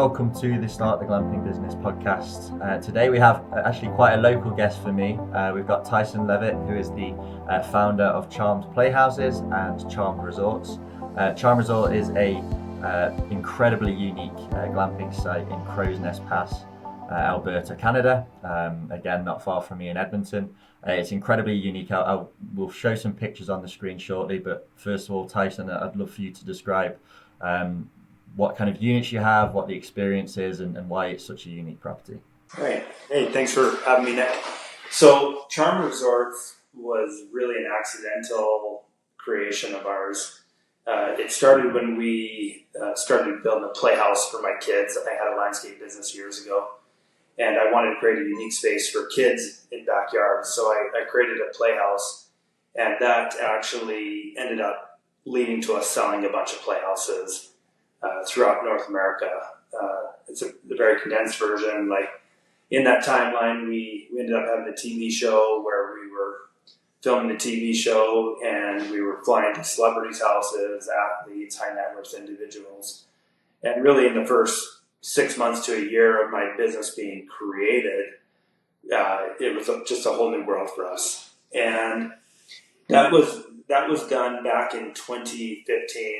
welcome to the Start the Glamping Business podcast. Today we have actually quite a local guest for me. We've got Tyson Leavitt, who is the founder of Charmed Playhouses and Charmed Resorts. Charmed Resort is a incredibly unique glamping site in Crowsnest Pass, Alberta, Canada. Again, not far from me in Edmonton. It's incredibly unique. We'll show some pictures on the screen shortly, but first of all, Tyson, I'd love for you to describe what kind of units you have, what the experience is, and why it's such a unique property. Right. Hey, thanks for having me, Nick. So Charmed Resorts was really an accidental creation of ours. It started when we started building a playhouse for my kids. I had a landscape business years ago, and I wanted to create a unique space for kids in backyards. So I created a playhouse, and that actually ended up leading to us selling a bunch of playhouses throughout North America. It's a very condensed version. Like in that timeline, we ended up having a TV show where we were filming the TV show and we were flying to celebrities' houses, athletes, high net worth individuals. And really in the first 6 months to a year of my business being created, it was just a whole new world for us. And that was done back in 2015.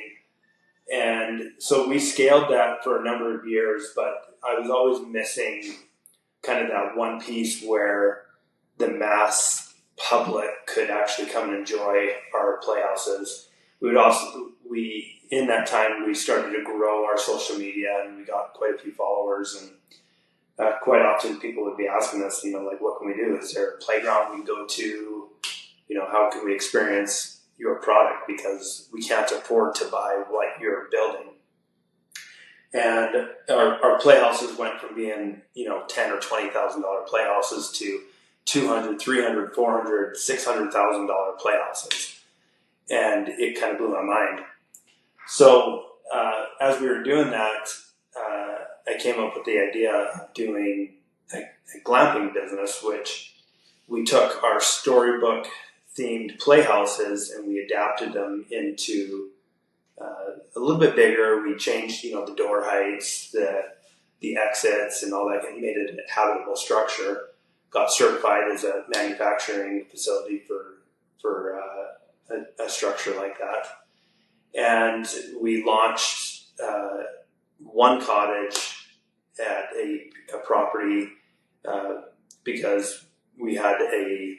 And so we scaled that for a number of years, but I was always missing kind of that one piece where the mass public could actually come and enjoy our playhouses. In that time, we started to grow our social media and we got quite a few followers. And quite often people would be asking us, like, what can we do? Is there a playground we can go to? How can we experience your product, because we can't afford to buy what you're building. And our playhouses went from being, $10,000 or $20,000 playhouses to $200,000, $300,000, $400,000, $600,000 playhouses. And it kind of blew my mind. So as we were doing that, I came up with the idea of doing a glamping business, which we took our storybook themed playhouses and we adapted them into a little bit bigger. We changed, the door heights, the exits, and all that, and made it a habitable structure. Got certified as a manufacturing facility for a structure like that. And we launched one cottage at a property because we had a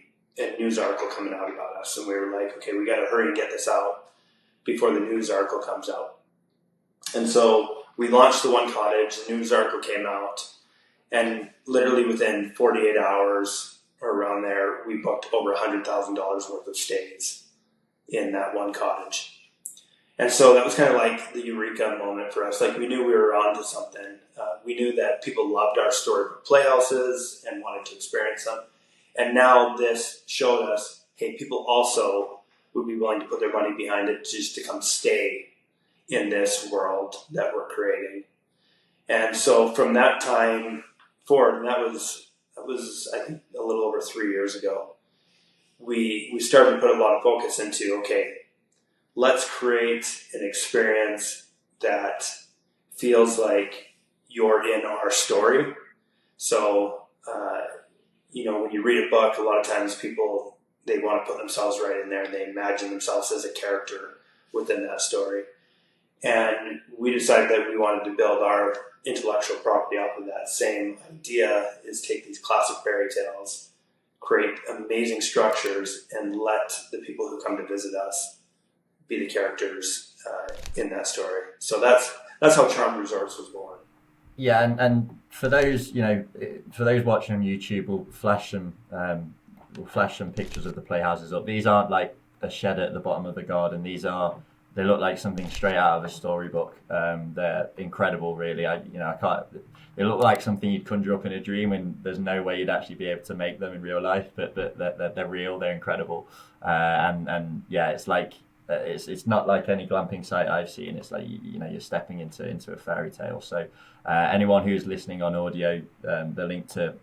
news article coming out about us, and we were like, okay, we got to hurry and get this out before the news article comes out. And so we launched the one cottage, the news article came out, and literally within 48 hours or around there, we booked over $100,000 worth of stays in that one cottage. And so that was kind of like the eureka moment for us. Like, we knew we were onto something. We knew that people loved our storybook playhouses and wanted to experience them. And now this showed us, hey, people also would be willing to put their money behind it just to come stay in this world that we're creating. And so from that time forward, and that was I think a little over 3 years ago, we started to put a lot of focus into, okay, let's create an experience that feels like you're in our story. So when you read a book, a lot of times people, they want to put themselves right in there and they imagine themselves as a character within that story. And we decided that we wanted to build our intellectual property off of that same idea, is take these classic fairy tales, create amazing structures, and let the people who come to visit us be the characters in that story. So that's how Charmed Resorts was born. Yeah, and for those watching on YouTube, we'll flash some pictures of the playhouses up. These aren't like a shed at the bottom of the garden. They look like something straight out of a storybook. They're incredible, really. They look like something you'd conjure up in a dream, and there's no way you'd actually be able to make them in real life. But they're real. They're incredible. And yeah, it's like it's not like any glamping site I've seen. It's like you're stepping into a fairy tale. So anyone who's listening on audio, the link to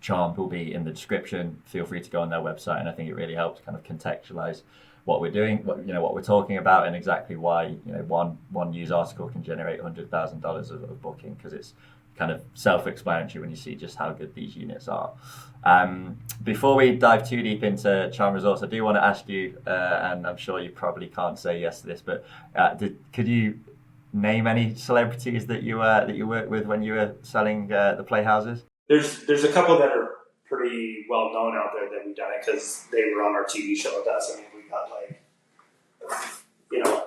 Charmed will be in the description. Feel free to go on their website, and I think it really helps kind of contextualize what we're doing, what we're talking about, and exactly why one news article can generate $100,000 of booking, because it's kind of self-explanatory when you see just how good these units are. Before we dive too deep into Charm Resorts, I do want to ask you, and I'm sure you probably can't say yes to this, but could you name any celebrities that you worked with when you were selling the playhouses? There's a couple that are pretty well known out there that we've done it because they were on our TV show with us. I mean, we got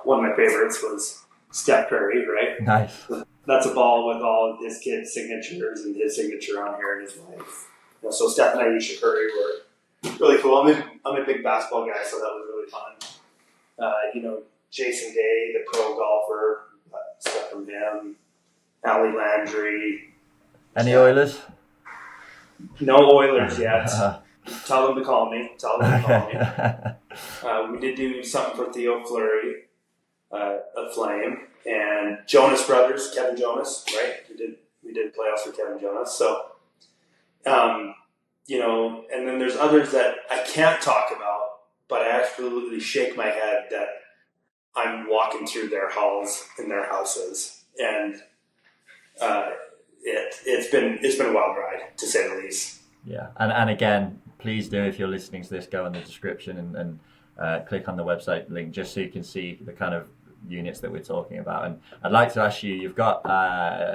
one of my favorites was Steph Curry, right? Nice. That's a ball with all of his kids' signatures and his signature on here and his wife. So Steph and Aisha Curry were really cool. I'm a big basketball guy, so that was really fun. Jason Day, the pro golfer, stuff from him. Ali Landry. Any Oilers? No Oilers yet. Tell them to call me. We did do something for Theo Fleury, a Flame, and Jonas Brothers, Kevin Jonas, right? We did playoffs for Kevin Jonas. So, and then there's others that I can't talk about, but I absolutely shake my head that I'm walking through their halls in their houses, and it's been a wild ride, to say the least. Yeah, and again, please do, if you're listening to this, go in the description and click on the website link just so you can see the kind of units that we're talking about. And I'd like to ask you, you've got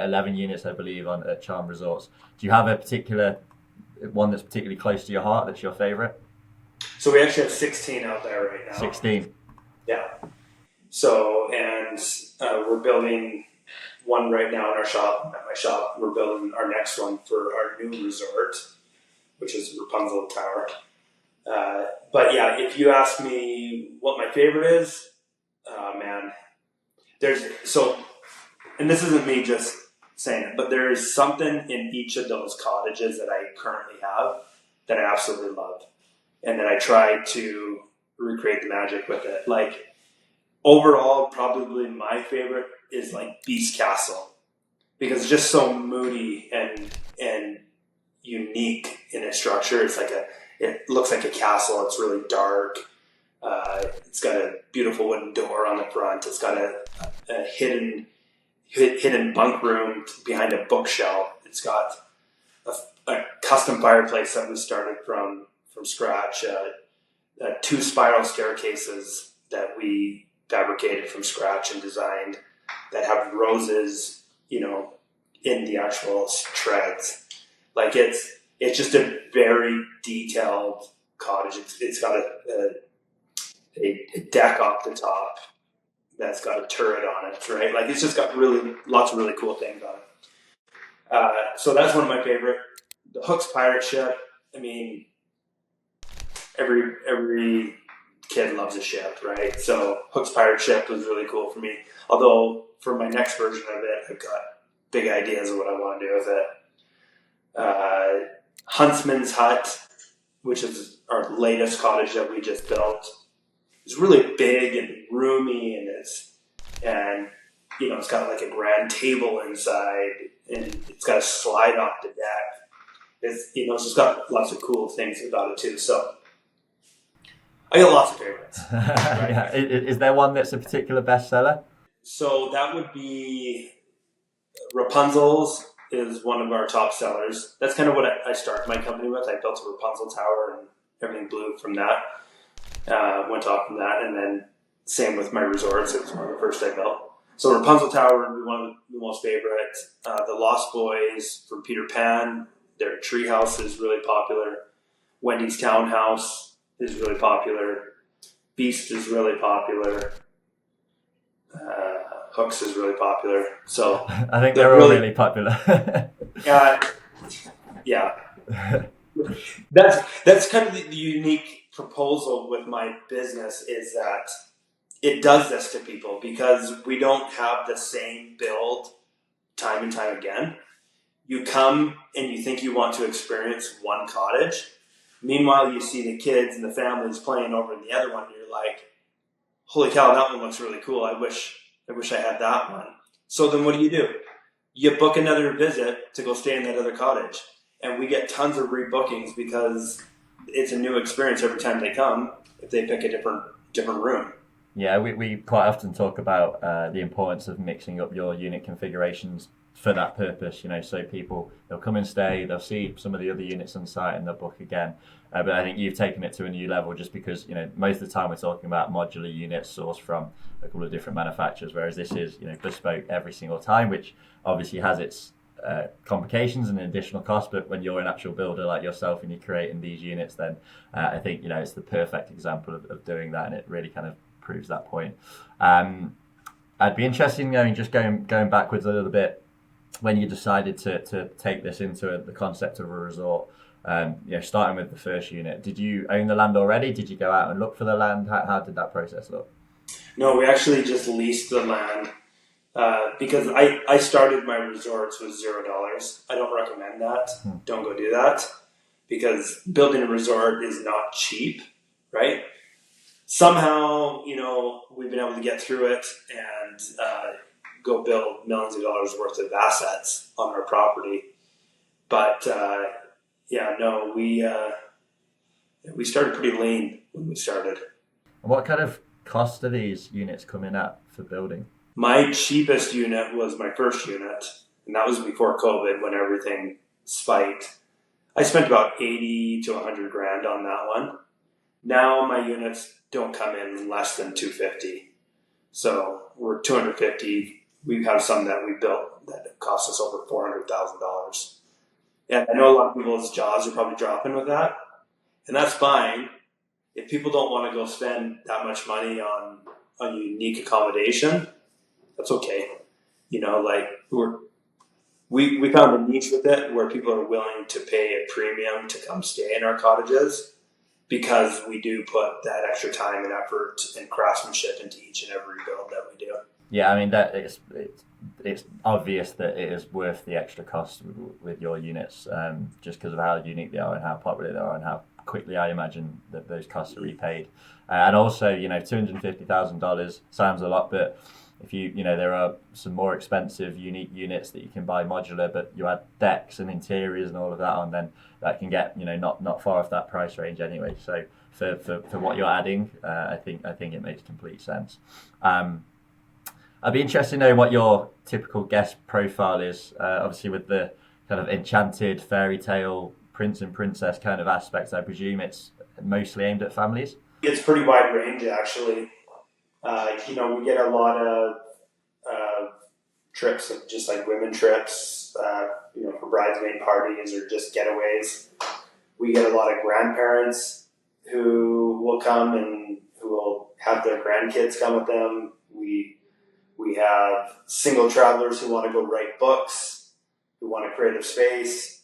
11 units, I believe, at Charm Resorts. Do you have a particular one that's particularly close to your heart that's your favorite? So we actually have 16 out there right now. 16. Yeah. So, and we're building one right now in our shop, at my shop. We're building our next one for our new resort, which is Rapunzel Tower. But yeah, if you ask me what my favorite is, man, and this isn't me just saying it, but there is something in each of those cottages that I currently have that I absolutely love, and that I try to recreate the magic with it. Like, overall, probably my favorite is Beast Castle, because it's just so moody and unique in its structure. It looks like a castle. It's really dark. It's got a beautiful wooden door on the front. It's got a hidden bunk room behind a bookshelf. It's got a custom fireplace that we started from scratch. 2 spiral staircases that we fabricated from scratch and designed that have roses, in the actual treads. It's just a very detailed cottage. It's got a deck off the top that's got a turret on it, right? It's just got lots of really cool things on it. So that's one of my favorite. The Hook's pirate ship. I mean, every kid loves a ship, right? So Hook's pirate ship was really cool for me. Although for my next version of it, I've got big ideas of what I want to do with it. Huntsman's Hut, which is our latest cottage that we just built, is really big and roomy, and it's got a grand table inside, and it's got a slide off the deck. It's just got lots of cool things about it too. So I got lots of favorites. Right? Yeah. Is there one that's a particular bestseller? So that would be Rapunzel's is one of our top sellers. That's kind of what I started my company with. I built a Rapunzel Tower, and everything blew from that. Went off from that, and then same with my resorts. It was one of the first I built. So Rapunzel Tower would be one of the most favorite. The Lost Boys from Peter Pan, their treehouse is really popular. Wendy's Townhouse is really popular. Beast is really popular. Hooks is really popular. So I think they're all really popular. Yeah. That's kind of the unique proposal with my business, is that it does this to people because we don't have the same build time and time again. You come and you think you want to experience one cottage. Meanwhile, you see the kids and the families playing over in the other one, and you're like, holy cow, that one looks really cool. I wish I had that one. So then what do? You book another visit to go stay in that other cottage. And we get tons of rebookings because it's a new experience every time they come if they pick a different different room. Yeah, we quite often talk about the importance of mixing up your unit configurations for that purpose. So they'll come and stay, they'll see some of the other units on site, and they'll book again. But I think you've taken it to a new level, just because most of the time we're talking about modular units sourced from a couple of different manufacturers, whereas this is bespoke every single time, which obviously has its complications and additional cost. But when you're an actual builder like yourself and you're creating these units, then I think it's the perfect example of doing that, and it really kind of proves that point. I'd be interested in just going backwards a little bit. When you decided to take this into the concept of a resort, starting with the first unit, did you own the land already? Did you go out and look for the land? How did that process look? No, we actually just leased the land because I started my resorts with $0. I don't recommend that. Don't go do that, because building a resort is not cheap, right? Somehow, we've been able to get through it and go build millions of dollars worth of assets on our property. But we started pretty lean when we started. What kind of cost do these units come in at for building? My cheapest unit was my first unit, and that was before COVID, when everything spiked. I spent about 80 to 100 grand on that one. Now my units don't come in less than 250. So we're 250. We have some that we built that cost us over $400,000. And I know a lot of people's jaws are probably dropping with that. And that's fine. If people don't want to go spend that much money on a unique accommodation, that's okay. We found a niche with it where people are willing to pay a premium to come stay in our cottages, because we do put that extra time and effort and craftsmanship into each and every build that we do. Yeah, I mean, that it's obvious that it is worth the extra cost with your units, just because of how unique they are and how popular they are and how quickly I imagine that those costs are repaid. And also, $250,000 sounds a lot, but if there are some more expensive unique units that you can buy modular, but you add decks and interiors and all of that on, then that can get not far off that price range anyway. So for what you're adding, I think it makes complete sense. I'd be interested in knowing what your typical guest profile is. Obviously, with the kind of enchanted fairy tale prince and princess kind of aspects, I presume it's mostly aimed at families. It's pretty wide range, actually. We get a lot of trips, just like women trips, for bridesmaid parties or just getaways. We get a lot of grandparents who will come and who will have their grandkids come with them. We have single travelers who want to go write books, who want a creative space.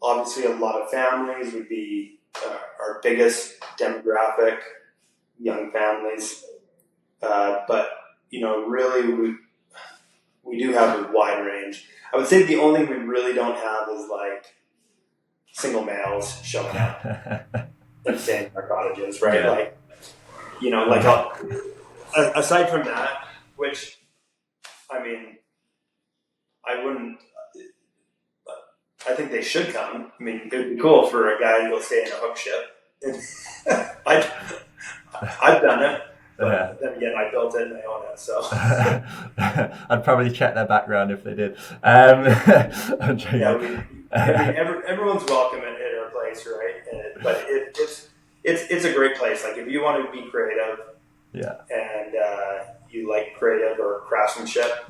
Obviously, a lot of families would be our biggest demographic, young families. But really, we do have a wide range. I would say the only thing we really don't have is like single males showing up and staying in our cottages, right? Yeah. Aside from that, which, I mean, I wouldn't. I think they should come. I mean, it would be cool for a guy to go stay in a hook ship. I've done it. But then again, I built it and I own it, so. I'd probably check their background if they did. Everyone's welcome at our place, right? But it's a great place. Like, if you want to be creative, and you like creative or craftsmanship,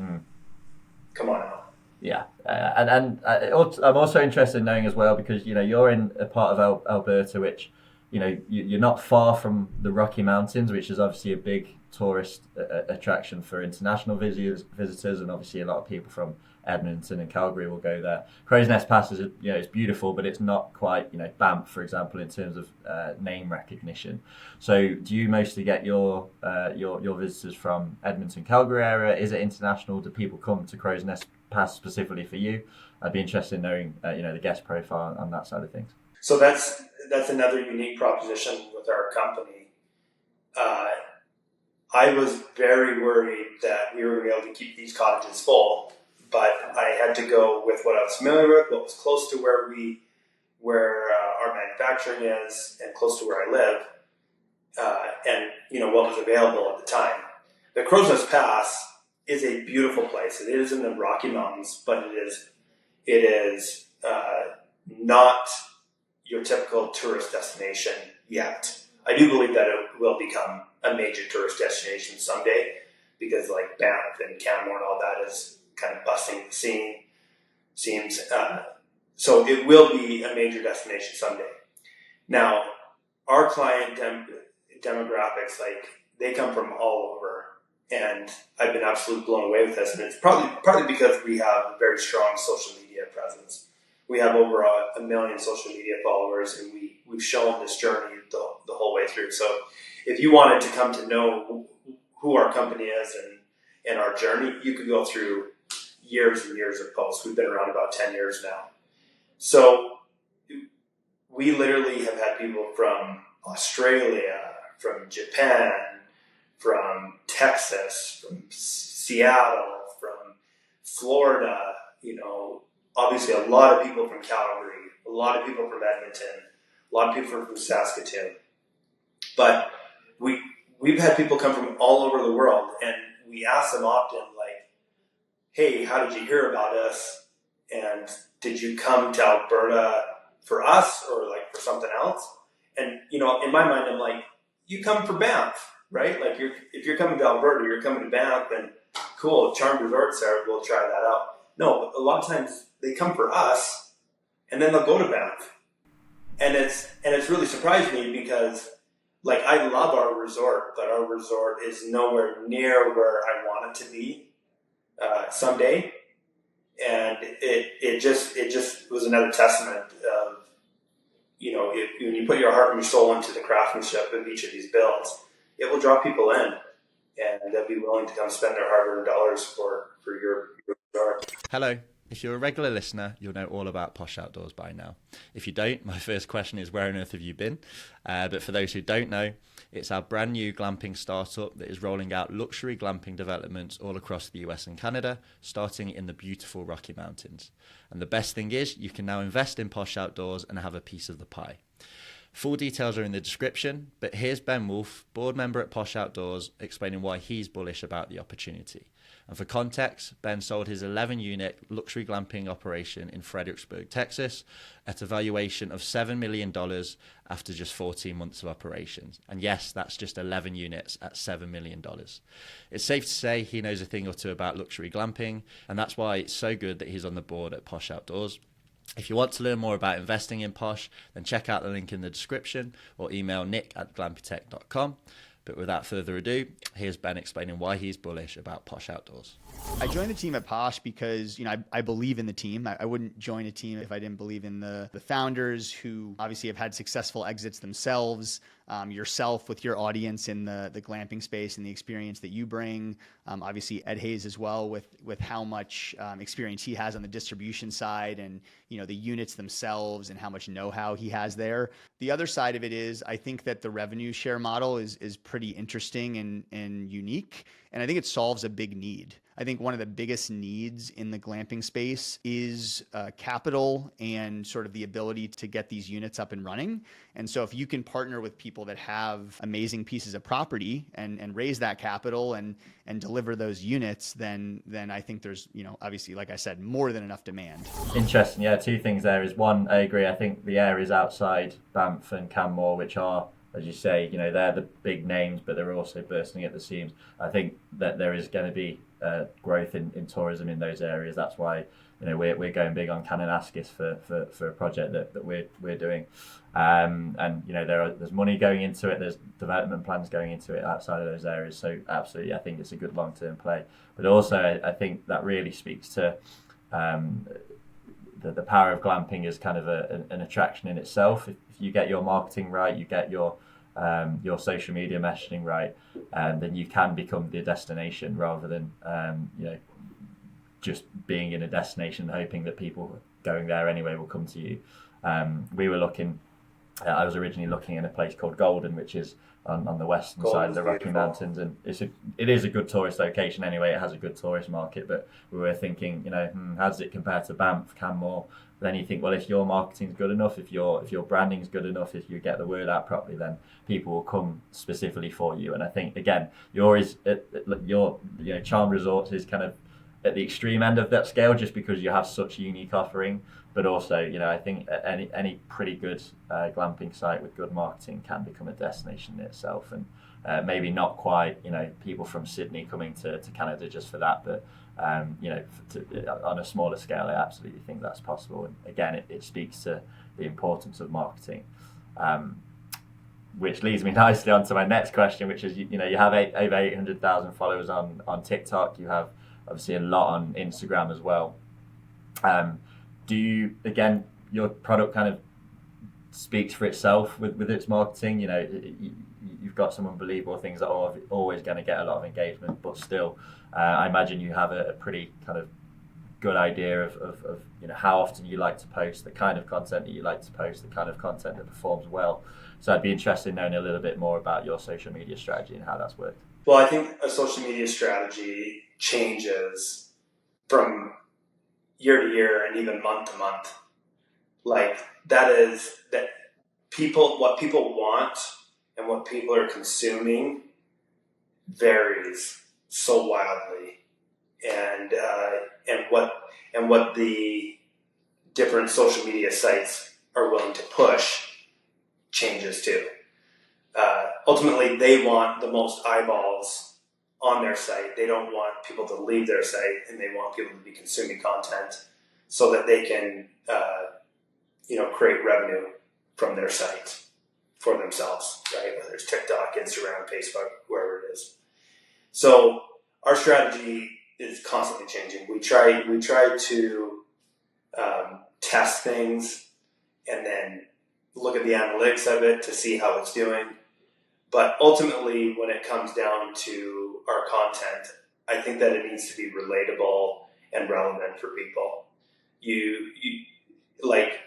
come on out. Yeah, and I'm also interested in knowing as well, because you're in a part of Alberta which you're not far from the Rocky Mountains, which is obviously a big tourist attraction for international visitors, and obviously a lot of people from Edmonton and Calgary will go there. Crowsnest Pass is it's beautiful, but it's not quite Banff, for example, in terms of name recognition. So do you mostly get your visitors from Edmonton, Calgary area? Is it international? Do people come to Crowsnest Pass specifically for you? I'd be interested in knowing the guest profile on that side of things. So that's another unique proposition with our company. I was very worried that we were going to be able to keep these cottages full, but I had to go with what I was familiar with, what was close to where our manufacturing is, and close to where I live. and what was available at the time. The Crowsnest Pass is a beautiful place. It is in the Rocky Mountains, but it is not your typical tourist destination yet. I do believe that it will become a major tourist destination someday, because like Banff and Canmore and all that is kind of busting the seams. So it will be a major destination someday. Now, our client demographics, like, they come from all over, and I've been absolutely blown away with this. And it's partly because we have a very strong social media presence. We have over a million social media followers, and we've shown this journey the whole way through. So if you wanted to come to know who our company is and our journey, you could go through years and years of posts. We've been around about 10 years now. So we literally have had people from Australia, from Japan, from Texas, from Seattle, from Florida, obviously a lot of people from Calgary, a lot of people from Edmonton, a lot of people from Saskatoon. But we've had people come from all over the world, and we ask them often, like, hey, how did you hear about us? And did you come to Alberta for us or like for something else? And, in my mind, I'm like, you come for Banff, right? Like, if you're coming to Alberta, you're coming to Banff, and cool, Charmed Resorts there, we'll try that out. No, but a lot of times they come for us, and then they'll go to Banff. And it's really surprised me, because like, I love our resort, but our resort is nowhere near where I want it to be someday. And it just was another testament of, when you put your heart and your soul into the craftsmanship of each of these builds, it will draw people in, and they'll be willing to come spend their hard-earned dollars for your resort. Hello. If you're a regular listener, you'll know all about Posh Outdoors by now. If you don't, my first question is, where on earth have you been? But for those who don't know, it's our brand new glamping startup that is rolling out luxury glamping developments all across the US and Canada, starting in the beautiful Rocky Mountains. And the best thing is, you can now invest in Posh Outdoors and have a piece of the pie. Full details are in the description, but here's Ben Wolf, board member at Posh Outdoors, explaining why he's bullish about the opportunity. And for context, Ben sold his 11-unit luxury glamping operation in Fredericksburg, Texas, at a valuation of $7 million after just 14 months of operations. And yes, that's just 11 units at $7 million. It's safe to say he knows a thing or two about luxury glamping, and that's why it's so good that he's on the board at Posh Outdoors. If you want to learn more about investing in Posh, then check out the link in the description or email nick@glampitech.com. But without further ado, here's Ben explaining why he's bullish about Posh Outdoors. I joined the team at Posh because, I believe in the team. I wouldn't join a team if I didn't believe in the founders, who obviously have had successful exits themselves. Yourself with your audience in the glamping space and the experience that you bring. Obviously Ed Hayes as well with how much experience he has on the distribution side, and the units themselves and how much know-how he has there. The other side of it is, I think that the revenue share model is pretty interesting and unique, and I think it solves a big need. I think one of the biggest needs in the glamping space is capital and sort of the ability to get these units up and running. And so if you can partner with people that have amazing pieces of property and raise that capital and deliver those units, then I think there's, obviously, like I said, more than enough demand. Interesting. Yeah, two things there is, one, I agree. I think the areas outside Banff and Canmore, which are, as you say, they're the big names, but they're also bursting at the seams. I think that there is going to be growth in tourism in those areas. That's why we're going big on Kananaskis for a project that we're doing, and there's money going into it. There's development plans going into it outside of those areas. So absolutely, I think it's a good long-term play. But also, I think that really speaks to the power of glamping as kind of an attraction in itself. If you get your marketing right, you get your social media messaging right, then you can become the destination rather than just being in a destination and hoping that people going there anyway will come to you. We were looking I was originally looking in a place called Golden, which is on the western side of the Rocky Mountains, and it is a good tourist location anyway. It has a good tourist market, but we were thinking, how does it compare to Banff, Canmore? Then you think, well, if your marketing's good enough, if your branding's good enough, if you get the word out properly, then people will come specifically for you. And I think again, your Charm Resorts is kind of at the extreme end of that scale, just because you have such a unique offering. But also, I think any pretty good glamping site with good marketing can become a destination in itself, and maybe not quite, people from Sydney coming to Canada just for that, but on a smaller scale, I absolutely think that's possible. And again, it speaks to the importance of marketing, which leads me nicely on to my next question, which is, you have over 800,000 followers on TikTok. You have obviously a lot on Instagram as well. Do you, again, your product kind of speaks for itself with its marketing? You've got some unbelievable things that are always going to get a lot of engagement, but still, I imagine you have a pretty kind of good idea of how often you like to post, the kind of content that you like to post, the kind of content that performs well. So I'd be interested in knowing a little bit more about your social media strategy and how that's worked. Well, I think a social media strategy changes from year to year and even month to month. Like that what people want and what people are consuming varies so wildly, and what the different social media sites are willing to push changes too. Ultimately, they want the most eyeballs on their site. They don't want people to leave their site, and they want people to be consuming content so that they can, create revenue from their site for themselves, right? Whether it's TikTok, Instagram, Facebook, wherever it is. So our strategy is constantly changing. We try to test things and then look at the analytics of it to see how it's doing. But ultimately, when it comes down to our content, I think that it needs to be relatable and relevant for people.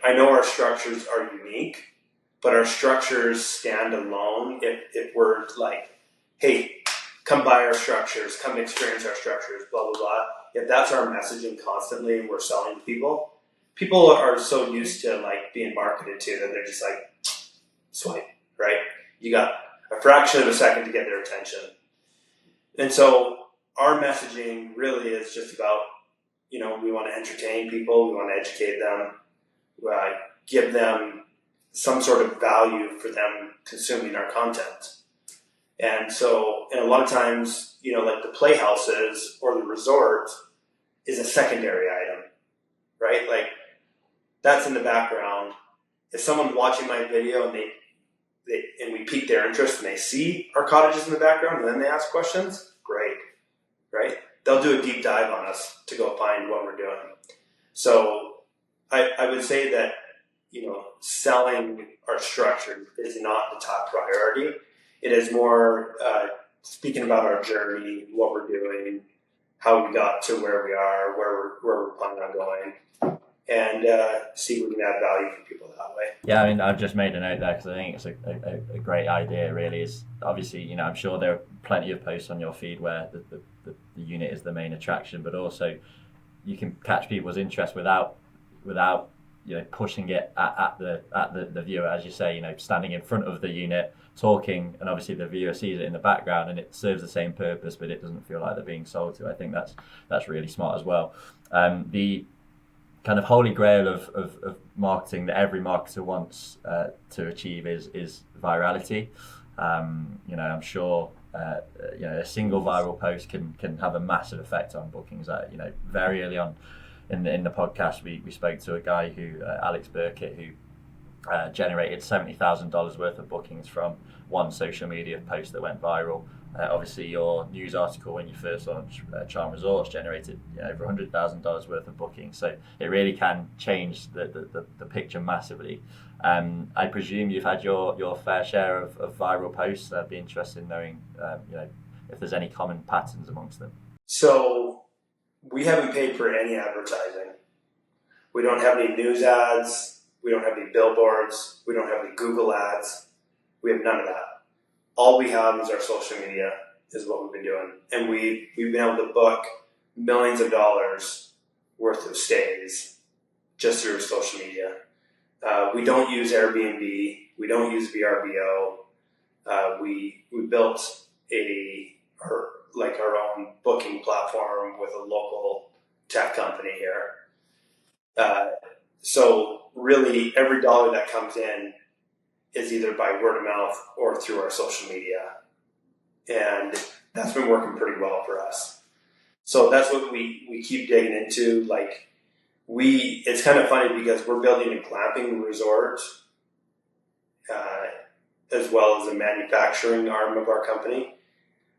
I know our structures are unique, but our structures stand alone if we're like, hey, come buy our structures, come experience our structures, blah, blah, blah. If that's our messaging constantly and we're selling to people are so used to like being marketed to that they're just like, swipe, right? You got a fraction of a second to get their attention. And so our messaging really is just about, we want to entertain people, we want to educate them, give them some sort of value for them consuming our content. And so, and a lot of times, like the playhouses or the resort is a secondary item, right? Like that's in the background. If someone's watching my video and and we pique their interest and they see our cottages in the background and then they ask questions, great, right? They'll do a deep dive on us to go find what we're doing. So I would say that, selling our structure is not the top priority. It is more speaking about our journey, what we're doing, how we got to where we are, where we're planning on going, and see if we can add value for people that way. Yeah, I mean, I've just made a note there because I think it's a great idea, really. Is obviously, I'm sure there are plenty of posts on your feed where the unit is the main attraction, but also you can catch people's interest without pushing it at the viewer, as you say, standing in front of the unit, talking, and obviously the viewer sees it in the background and it serves the same purpose, but it doesn't feel like they're being sold to. I think that's really smart as well. The kind of holy grail of marketing that every marketer wants to achieve is virality. I'm sure a single viral post can have a massive effect on bookings. Very early on in the podcast, we spoke to a guy Alex Burkett, who generated $70,000 worth of bookings from one social media post that went viral. Obviously, your news article when you first launched Charm Resorts generated over $100,000 worth of bookings. So it really can change the picture massively. I presume you've had your fair share of viral posts. I'd be interested in knowing if there's any common patterns amongst them. So we haven't paid for any advertising. We don't have any news ads. We don't have any billboards. We don't have any Google ads. We have none of that. All we have is our social media is what we've been doing. And we've been able to book millions of dollars worth of stays just through social media. We don't use Airbnb. We don't use VRBO. We built our own booking platform with a local tech company here. So really, every dollar that comes in is either by word of mouth or through our social media, and that's been working pretty well for us. So that's what we keep digging into. It's kind of funny because we're building a glamping resort, as well as a manufacturing arm of our company.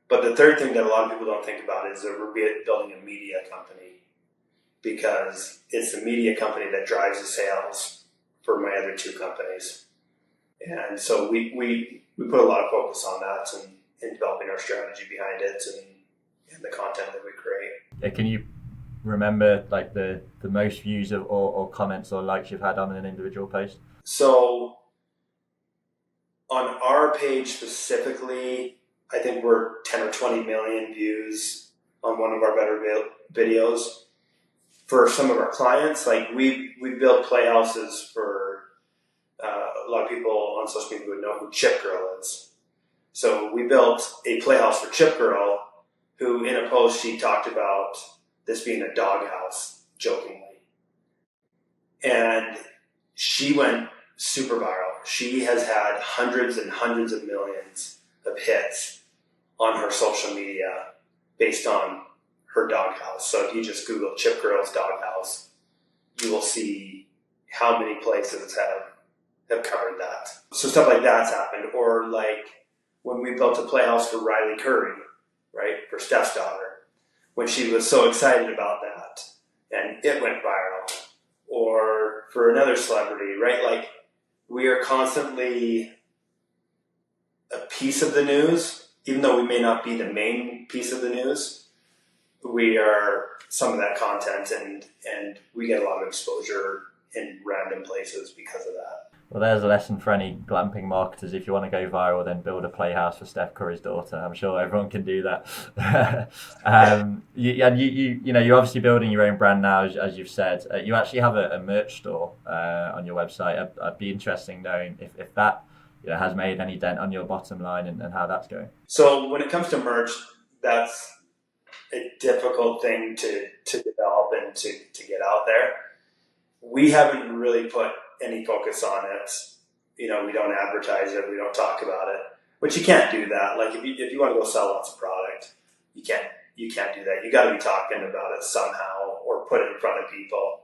But the third thing that a lot of people don't think about is that we're building a media company, because it's the media company that drives the sales for my other two companies. And so we put a lot of focus on that and in developing our strategy behind it and the content that we create. Yeah, can you remember the most views or comments or likes you've had on an individual post? So on our page specifically, I think we're 10 or 20 million views on one of our better videos. For some of our clients, we build playhouses for a lot of people on social media would know who Chip Girl is. So we built a playhouse for Chip Girl, who in a post she talked about this being a doghouse, jokingly. And she went super viral. She has had hundreds and hundreds of millions of hits on her social media based on her doghouse. So if you just Google Chip Girl's doghouse, you will see how many places have covered that. So stuff like that's happened. Or when we built a playhouse for Riley Curry, right, for Steph's daughter, when she was so excited about that and it went viral. Or for another celebrity, right? We are constantly a piece of the news, even though we may not be the main piece of the news. We are some of that content, and we get a lot of exposure in random places because of that. Well, there's a lesson for any glamping marketers. If you want to go viral, then build a playhouse for Steph Curry's daughter. I'm sure everyone can do that. You're obviously building your own brand now, as you've said. You actually have a merch store on your website. I'd be interested in knowing if that has made any dent on your bottom line and how that's going. So when it comes to merch, that's a difficult thing to develop and to get out there. We haven't really put any focus on it. We don't advertise it. We don't talk about it. But you can't do that. If you want to go sell lots of product, you can't do that. You got to be talking about it somehow or put it in front of people.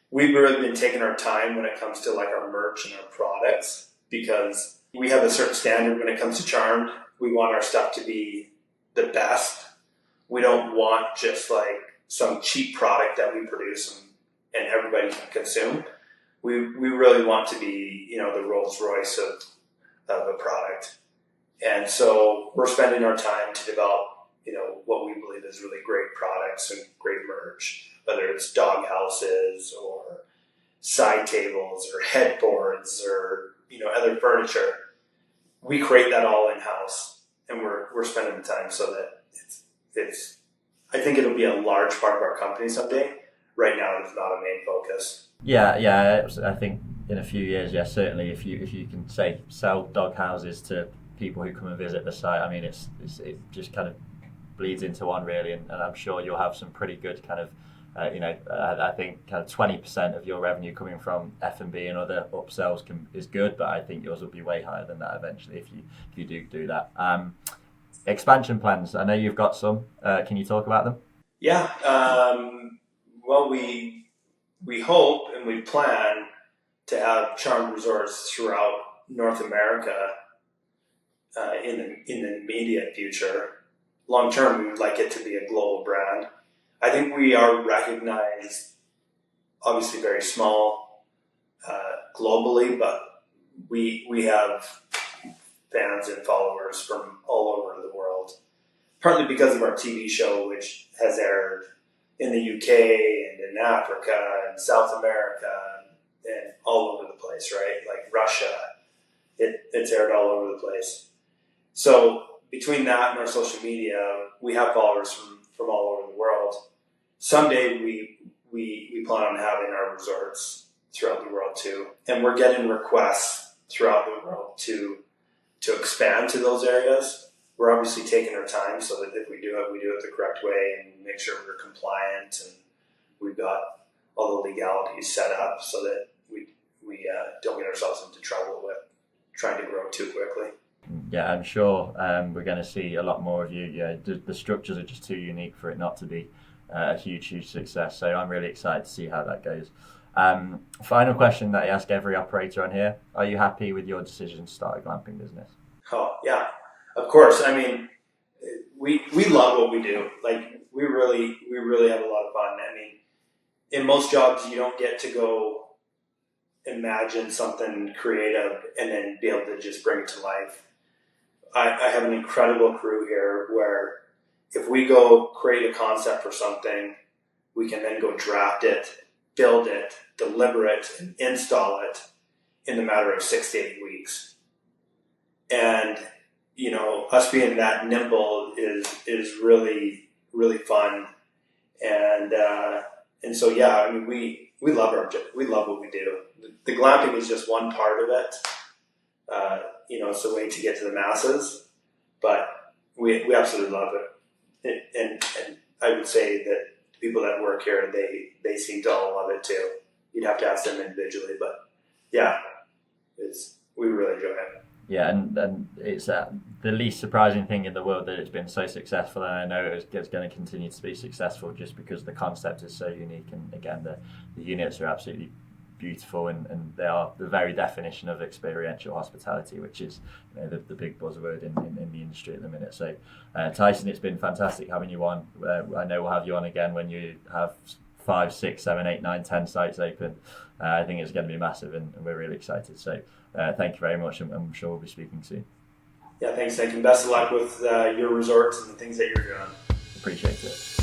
We've really been taking our time when it comes to our merch and our products, because we have a certain standard when it comes to Charmed. We want our stuff to be the best. We don't want just some cheap product that we produce and everybody can consume. We really want to be, the Rolls Royce of a product. And so we're spending our time to develop, what we believe is really great products and great merch, whether it's dog houses or side tables or headboards or, other furniture. We create that all in-house, and we're spending the time so that it's I think it'll be a large part of our company someday. Right now, it's not a main focus. Yeah. I think in a few years, certainly. If you can sell dog houses to people who come and visit the site, I mean, it just kind of bleeds into one really, and I'm sure you'll have some pretty good kind of, I think kind of 20% of your revenue coming from F&B and other upsells is good, but I think yours will be way higher than that eventually if you do that. Expansion plans. I know you've got some. Can you talk about them? Yeah. Well, we hope and we plan to have Charmed resorts throughout North America in the immediate future. Long term, we would like it to be a global brand. I think we are recognized, obviously very small globally, but we have fans and followers from all over the world, partly because of our TV show, which has aired in the UK and in Africa and South America and all over the place, right? Like Russia, it's aired all over the place. So between that and our social media, we have followers from all over the world. Someday we plan on having our resorts throughout the world too, and we're getting requests throughout the world to expand to those areas. We're obviously taking our time so that if we do it the correct way and make sure we're compliant and we've got all the legalities set up so that we don't get ourselves into trouble with trying to grow too quickly. Yeah, I'm sure we're going to see a lot more of you. Yeah, the structures are just too unique for it not to be a huge success. So I'm really excited to see how that goes. Final question that I ask every operator on here: are you happy with your decision to start a glamping business? Oh yeah, of course. I mean, we love what we do. Like we really have a lot of fun. I mean, in most jobs you don't get to go imagine something creative and then be able to just bring it to life. I have an incredible crew here where if we go create a concept for something, we can then go draft it, build it, deliver it, and install it in the matter of 6 to 8 weeks. And, you know, us being that nimble is really, really fun. And so, yeah, I mean, we love what we do. The glamping is just one part of it. You know, it's a way to get to the masses, but we absolutely love it. And I would say that the people that work here, they seem to all love it too. You'd have to ask them individually, but yeah, we really enjoy it. Yeah, and it's the least surprising thing in the world that it's been so successful, and I know it's going to continue to be successful just because the concept is so unique, and again, the units are absolutely beautiful, and they are the very definition of experiential hospitality, which is, you know, the big buzzword in the industry at the minute. So Tyson, it's been fantastic having you on. I know we'll have you on again when you have 5, 6, 7, 8, 9, 10 sites open. I think it's going to be massive, and we're really excited. So thank you very much, and I'm sure we'll be speaking soon. Yeah, thanks, Nick, and best of luck with your resorts and the things that you're doing. Appreciate it.